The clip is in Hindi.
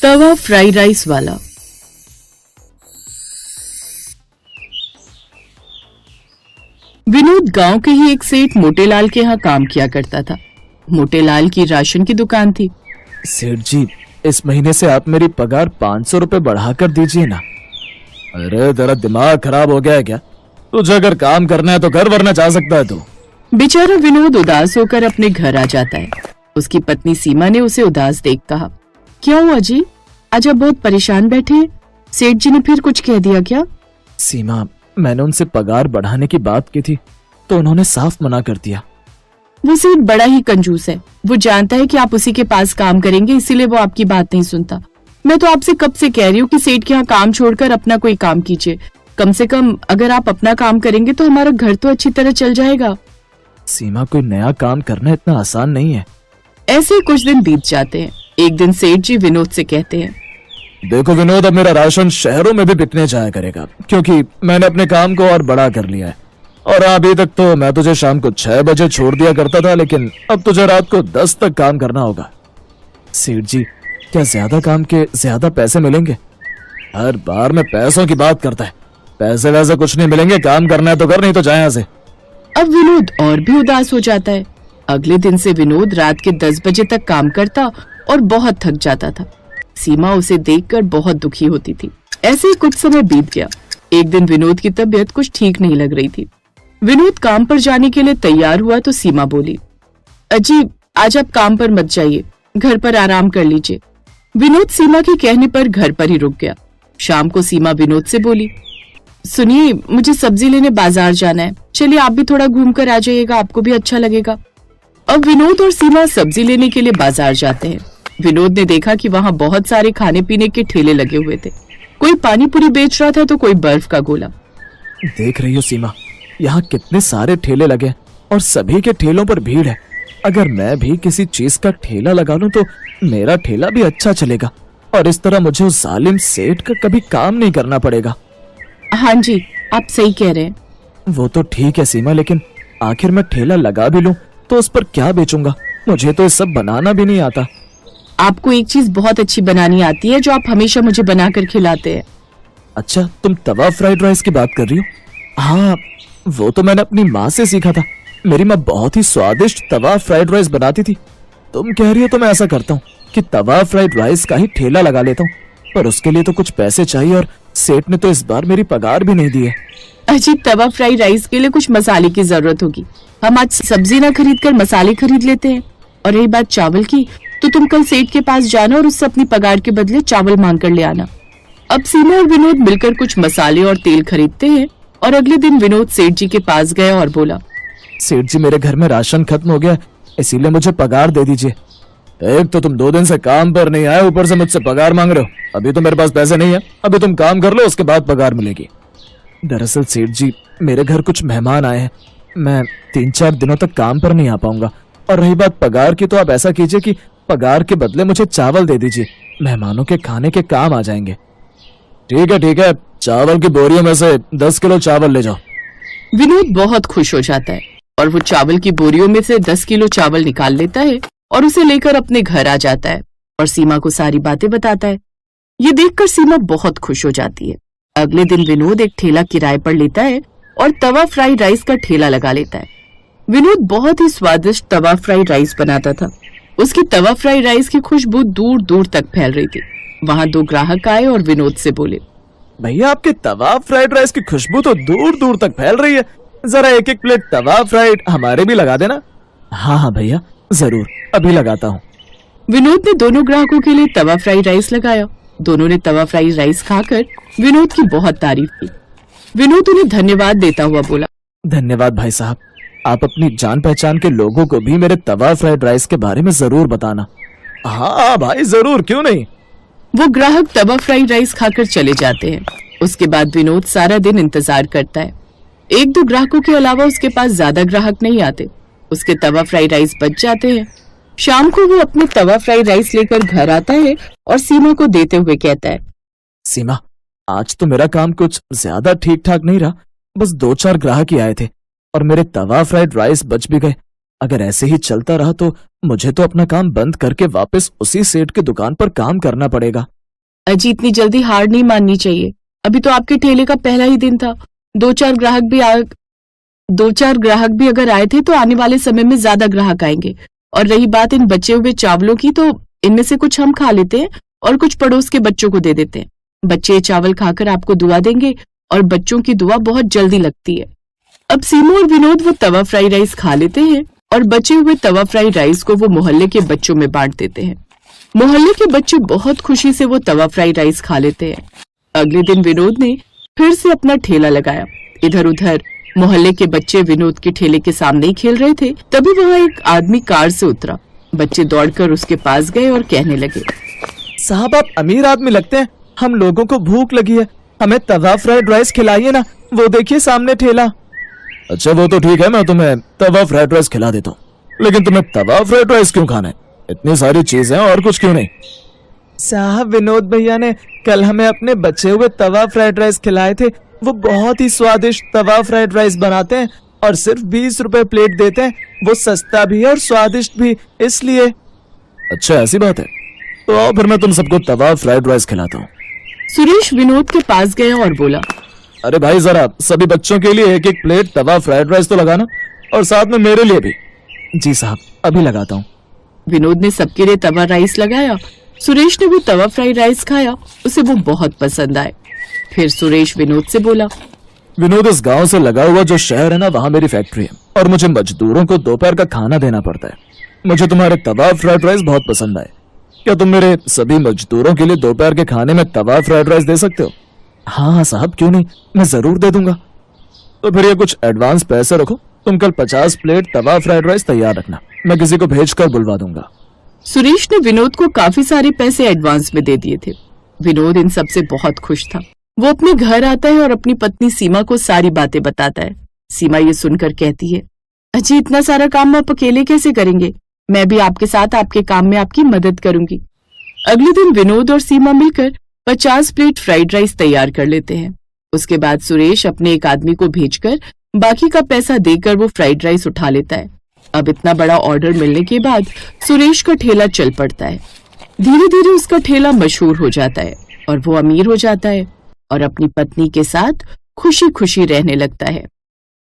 तवा फ्राइड राइस वाला। विनोद गांव के ही एक सेठ मोटेलाल के यहाँ काम किया करता था। मोटेलाल की राशन की दुकान थी। सेठ जी, इस महीने से आप मेरी पगार 500 रुपए बढ़ाकर दीजिए ना। अरे तेरा दिमाग खराब हो गया है क्या? तुझे अगर काम करना है तो कर, वरना जा सकता है तू। बेचारा विनोद उदास होकर अपने घर आ जाता है। उसकी पत्नी सीमा ने उसे उदास देख कहा, क्या हुआ जी, आज आप बहुत परेशान बैठे हैं? सेठ जी ने फिर कुछ कह दिया क्या? सीमा, मैंने उनसे पगार बढ़ाने की बात की थी तो उन्होंने साफ मना कर दिया। वो सेठ बड़ा ही कंजूस है। वो जानता है कि आप उसी के पास काम करेंगे, इसीलिए वो आपकी बात नहीं सुनता। मैं तो आपसे कब से कह रही हूँ कि सेठ के यहाँ काम छोड़कर अपना कोई काम कीजिए। कम से कम अगर आप अपना काम करेंगे तो हमारा घर तो अच्छी तरह चल जाएगा। सीमा, कोई नया काम करना इतना आसान नहीं है। ऐसे ही कुछ दिन बीत जाते हैं। एक दिन सेठ जी विनोद से कहते हैं, देखो विनोद, अब मेरा राशन शहरों में भी बिकने जाया करेगा, क्योंकि मैंने अपने काम को और बड़ा कर लिया है। और अभी तक तो मैं तुझे शाम को 6 बजे छोड़ दिया करता था, लेकिन अब तुझे रात को 10 तक काम करना होगा। सेठ जी, क्या ज्यादा काम के ज्यादा पैसे मिलेंगे? हर बार में पैसों की बात करता है। पैसे वैसे कुछ नहीं मिलेंगे, काम करना है तो कर, नहीं तो जाए यहाँ से। अब विनोद और भी उदास हो जाता है। अगले दिन से विनोद रात के 10 बजे तक काम करता और बहुत थक जाता था। सीमा उसे देखकर बहुत दुखी होती थी। ऐसे ही कुछ समय बीत गया। एक दिन विनोद की तबीयत कुछ ठीक नहीं लग रही थी। विनोद काम पर जाने के लिए तैयार हुआ तो सीमा बोली, अजी आज आप काम पर मत जाइए, घर पर आराम कर लीजिए। विनोद सीमा के कहने पर घर पर ही रुक गया। शाम को सीमा विनोद से बोली, सुनिए, मुझे सब्जी लेने बाजार जाना है, चलिए आप भी थोड़ा घूम कर आ जाइएगा, आपको भी अच्छा लगेगा। अब विनोद और सीमा सब्जी लेने के लिए बाजार जाते हैं। विनोद ने देखा कि वहाँ बहुत सारे खाने पीने के ठेले लगे हुए थे। कोई पानी पूरी बेच रहा था तो कोई बर्फ का गोला। देख रही हो सीमा, यहाँ कितने सारे ठेले लगे और सभी के ठेलों पर भीड़ है। अगर मैं भी किसी चीज का ठेला लगा लूं तो मेरा ठेला भी अच्छा चलेगा और इस तरह मुझे उस जालिम सेठ का कभी काम नहीं करना पड़ेगा। हाँ जी, आप सही कह रहे हैं। वो तो ठीक है सीमा, लेकिन आखिर मैं ठेला लगा भी लूं तो उस पर क्या बेचूंगा? मुझे तो ये सब बनाना भी नहीं आता। आपको एक चीज बहुत अच्छी बनानी आती है जो आप हमेशा मुझे बनाकर खिलाते हैं। अच्छा, तुम तवा फ्राइड राइस की बात कर रही हो? हाँ, वो तो मैंने अपनी माँ से सीखा था। मेरी माँ बहुत ही स्वादिष्ट तवा फ्राइड राइस बनाती थी। तुम कह रही हो तो मैं ऐसा करता हूँ कि तवा फ्राइड राइस का ही ठेला लगा लेता हूँ, पर उसके लिए तो कुछ पैसे चाहिए और सेठ ने तो इस बार मेरी पगार भी नहीं दी है। अजी, तवा फ्राइड राइस के लिए कुछ मसाले की जरूरत होगी। हम आज सब्जी ना खरीद कर मसाले खरीद लेते हैं। और रही बात चावल की, तो तुम कल सेठ के पास जाना और उससे अपनी पगार के बदले चावल मांग कर ले आना। अब सीमा और विनोद मिलकर कुछ मसाले और तेल खरीदते हैं और अगले दिन विनोद सेठ जी के पास गया और बोला, सेठ जी, मेरे घर में राशन खत्म हो गया, इसीलिए मुझे पगार दे दीजिए। एक तो तुम 2 दिन से काम पर नहीं आए, ऊपर से मुझसे पगार मांग रहे हो। अभी तो मेरे पास पैसे नहीं है, अभी तुम काम कर लो, उसके बाद पगार मिलेगी। दरअसल सेठ जी, मेरे घर कुछ मेहमान आए हैं, मैं 3-4 दिनों तक काम पर नहीं आ पाऊंगा। और रही बात पगार की, तो आप ऐसा कीजिए कि पगार के बदले मुझे चावल दे दीजिए, मेहमानों के खाने के काम आ जाएंगे। ठीक है, चावल की बोरियों में से 10 किलो चावल ले जाओ। विनोद बहुत खुश हो जाता है और वो चावल की बोरियों में से 10 किलो चावल निकाल लेता है और उसे लेकर अपने घर आ जाता है और सीमा को सारी बातें बताता है। ये देखकर सीमा बहुत खुश हो जाती है। अगले दिन विनोद एक ठेला किराए पर लेता है और तवा फ्राइड राइस का ठेला लगा लेता है। विनोद बहुत ही स्वादिष्ट तवा फ्राइड राइस बनाता था। उसकी तवा फ्राइड राइस की खुशबू दूर दूर तक फैल रही थी। वहाँ 2 ग्राहक आए और विनोद से बोले, भैया, आपके तवा फ्राइड राइस की खुशबू तो दूर दूर तक फैल रही है, जरा 1-1 प्लेट तवा फ्राइड हमारे भी लगा देना। हाँ भैया, जरूर, अभी लगाता हूँ। विनोद ने दोनों ग्राहकों के लिए तवा फ्राइड राइस लगाया। दोनों ने तवा फ्राइड राइस खाकर विनोद की बहुत तारीफ की। विनोद उन्हें धन्यवाद देता हुआ बोला, धन्यवाद भाई साहब, आप अपनी जान पहचान के लोगों को भी मेरे तवा फ्राइड राइस के बारे में जरूर बताना। हाँ भाई, जरूर, क्यों नहीं। वो ग्राहक तवा फ्राइड राइस खाकर चले जाते हैं। उसके बाद विनोद सारा दिन इंतजार करता है। 1-2 ग्राहकों के अलावा उसके पास ज्यादा ग्राहक नहीं आते। उसके तवा फ्राइड राइस बच जाते हैं। शाम को वो अपने तवा फ्राइड राइस लेकर घर आता है और सीमा को देते हुए कहता है, सीमा, आज तो मेरा काम कुछ ज्यादा ठीक ठाक नहीं रहा, बस 2-4 ग्राहक ही आए थे और मेरे तवा फ्राइड राइस बच भी गए। अगर ऐसे ही चलता रहा तो मुझे तो अपना काम बंद करके वापस उसी सेठ की दुकान पर काम करना पड़ेगा। अजी इतनी जल्दी हार नहीं माननी चाहिए। अभी तो आपके ठेले का पहला ही दिन था। दो चार ग्राहक भी अगर आए थे तो आने वाले समय में ज्यादा ग्राहक आएंगे। और रही बात इन बचे हुए चावलों की, तो इनमें से कुछ हम खा लेते हैं और कुछ पड़ोस के बच्चों को दे देते हैं। बच्चे ये चावल खाकर आपको दुआ देंगे और बच्चों की दुआ बहुत जल्दी लगती है। अब सीमा और विनोद वो तवा फ्राई राइस खा लेते हैं और बचे हुए तवा फ्राई राइस को वो मोहल्ले के बच्चों में बांट देते हैं। मोहल्ले के बच्चे बहुत खुशी से वो तवा फ्राई राइस खा लेते हैं। अगले दिन विनोद ने फिर से अपना ठेला लगाया। इधर उधर मोहल्ले के बच्चे विनोद के ठेले के सामने ही खेल रहे थे। तभी वहाँ एक आदमी कार से उतरा। बच्चे दौड़कर उसके पास गए और कहने लगे, साहब आप अमीर आदमी लगते हैं, हम लोगों को भूख लगी है, हमें तवा फ्राइड राइस खिलाइए ना, वो देखिए सामने ठेला। अच्छा वो तो ठीक है, मैं तुम्हें तवा फ्राइड राइस खिला देता हूँ, लेकिन तुम्हें तवा फ्राइड राइस क्यों खाना है? इतनी सारी चीजें और कुछ क्यों नहीं? साहब विनोद भैया ने कल हमें अपने बचे हुए तवा फ्राइड राइस खिलाए थे। वो बहुत ही स्वादिष्ट तवा फ्राइड राइस बनाते हैं और सिर्फ 20 रुपए प्लेट देते हैं। वो सस्ता भी है और स्वादिष्ट भी, इसलिए। अच्छा ऐसी बात है, तो आओ फिर मैं तुम सबको तवा फ्राइड राइस खिलाता हूँ। सुरेश विनोद के पास गया और बोला, अरे भाई जरा सभी बच्चों के लिए एक एक प्लेट तवा फ्राइड राइस तो लगाना, और साथ में मेरे लिए भी। जी साहब अभी लगाता हूँ। विनोद ने सबके लिए तवा राइस लगाया। सुरेश ने वो तवा फ्राई राइस खाया, उसे वो बहुत पसंद आए। फिर सुरेश विनोद से बोला, विनोद इस गांव से लगा हुआ जो शहर है ना, वहाँ मेरी फैक्ट्री है और मुझे मजदूरों को दोपहर का खाना देना पड़ता है। मुझे तुम्हारे तवा फ्राइड राइस बहुत पसंद आए। क्या तुम मेरे सभी मजदूरों के लिए दोपहर के खाने में तवा फ्राइड राइस दे सकते हो? हाँ हाँ साहब क्यों नहीं, मैं जरूर दे दूंगा। तो फिर ये कुछ एडवांस पैसे रखो, तुम कल 50 प्लेट तवा फ्राइड राइस तैयार रखना, मैं किसी को भेजकर बुलवा दूंगा। सुरेश ने विनोद को काफी सारे पैसे एडवांस में दे दिए थे। विनोद इन सब से बहुत खुश था। वो अपने घर आता है और अपनी पत्नी सीमा को सारी बातें बताता है। सीमा ये सुनकर कहती है, अजी इतना सारा काम आप अकेले कैसे करेंगे? मैं भी आपके साथ आपके काम में आपकी मदद करूंगी। अगले दिन विनोद और सीमा मिलकर 50 प्लेट फ्राइड राइस तैयार कर लेते हैं। उसके बाद सुरेश अपने एक आदमी को भेजकर बाकी का पैसा देकर वो फ्राइड राइस उठा लेता है। अब इतना बड़ा ऑर्डर मिलने के बाद सुरेश का ठेला चल पड़ता है। धीरे धीरे उसका ठेला मशहूर हो जाता है और वो अमीर हो जाता है और अपनी पत्नी के साथ खुशी खुशी रहने लगता है।